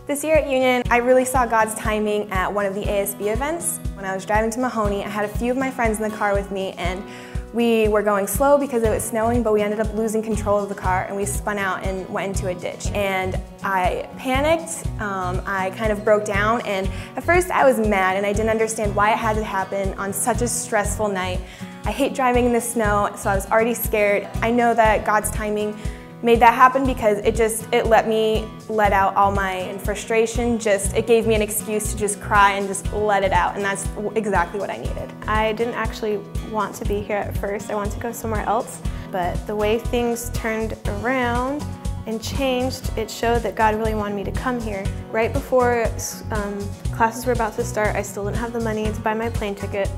This year at Union, I really saw God's timing at one of the ASB events. When I was driving to Mahoney, I had a few of my friends in the car with me, and we were going slow because it was snowing, but we ended up losing control of the car and we spun out and went into a ditch. And I panicked, I kind of broke down, and at first I was mad and I didn't understand why it had to happen on such a stressful night. I hate driving in the snow, so I was already scared. I know that God's timing made that happen because it let me let out all my frustration. It gave me an excuse to just cry and just let it out, and that's exactly what I needed. I didn't actually want to be here at first. I wanted to go somewhere else, but the way things turned around and changed, it showed that God really wanted me to come here. Right before classes were about to start, I still didn't have the money to buy my plane ticket.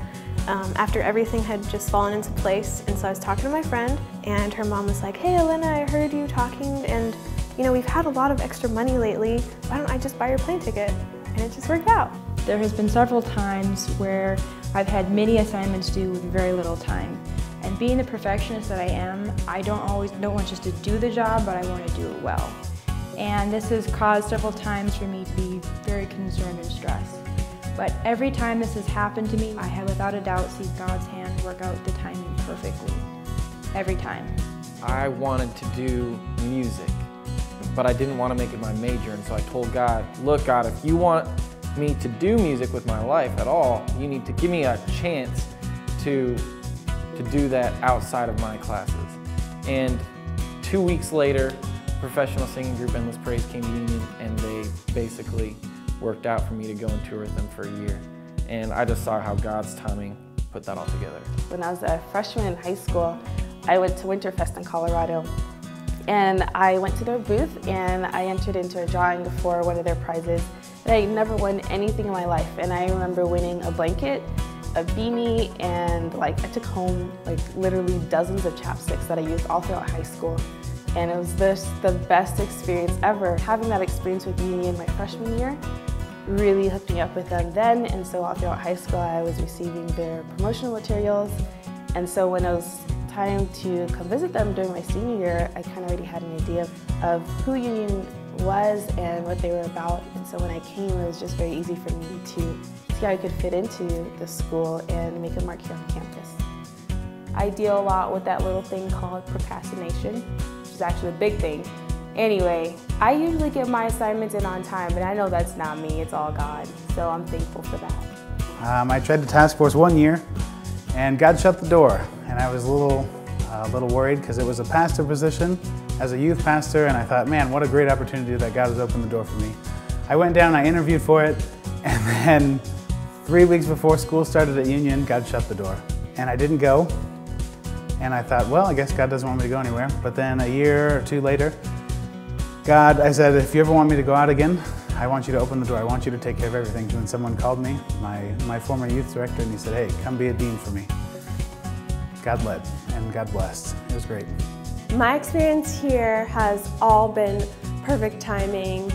After everything had just fallen into place, and so I was talking to my friend, and her mom was like, "Hey Elena, I heard you talking, and you know, we've had a lot of extra money lately. Why don't I just buy your plane ticket?" And it just worked out. There has been several times where I've had many assignments due with very little time. And being the perfectionist that I am, I don't want just to do the job, but I want to do it well. And this has caused several times for me to be very concerned and stressed. But every time this has happened to me, I have without a doubt seen God's hand work out the timing perfectly. Every time. I wanted to do music, but I didn't want to make it my major, and so I told God, "Look, God, if you want me to do music with my life at all, you need to give me a chance to do that outside of my classes." And 2 weeks later, professional singing group Endless Praise came to Union, and they basically worked out for me to go and tour with them for a year. And I just saw how God's timing put that all together. When I was a freshman in high school, I went to Winterfest in Colorado. And I went to their booth and I entered into a drawing for one of their prizes. And I never won anything in my life. And I remember winning a blanket, a beanie, and I took home literally dozens of chapsticks that I used all throughout high school. And it was the best experience ever. Having that experience with Union my freshman year really hooked me up with them then, and so all throughout high school I was receiving their promotional materials. And so when it was time to come visit them during my senior year, I kind of already had an idea of who Union was and what they were about. And so when I came, it was just very easy for me to see how I could fit into the school and make a mark here on campus. I deal a lot with that little thing called procrastination, which is actually a big thing. Anyway, I usually get my assignments in on time, but I know that's not me, it's all God. So I'm thankful for that. I tried the task force 1 year, and God shut the door. And I was a little worried because it was a pastor position as a youth pastor, and I thought, man, what a great opportunity that God has opened the door for me. I went down, I interviewed for it, and then 3 weeks before school started at Union, God shut the door. And I didn't go, and I thought, well, I guess God doesn't want me to go anywhere. But then a year or two later, I said, if you ever want me to go out again, I want you to open the door. I want you to take care of everything. And then someone called me, my former youth director, and he said, hey, come be a dean for me. God led, and God blessed. It was great. My experience here has all been perfect timing.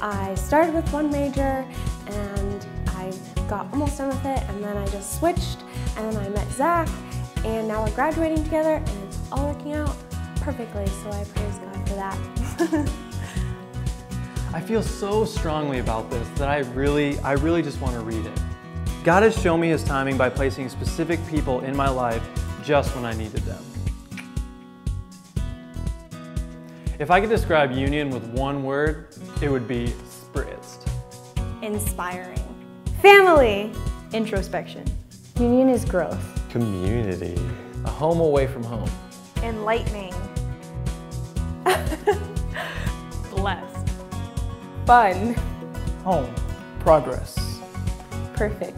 I started with one major, and I got almost done with it, and then I just switched, and then I met Zach, and now we're graduating together, and it's all working out perfectly, so I praise God for that. I feel so strongly about this that I really just want to read it. God has shown me His timing by placing specific people in my life just when I needed them. If I could describe Union with one word, it would be spritzed. Inspiring. Family. Introspection. Union is growth. Community. A home away from home. Enlightening. Blessed. Fun. Home. Progress. Perfect.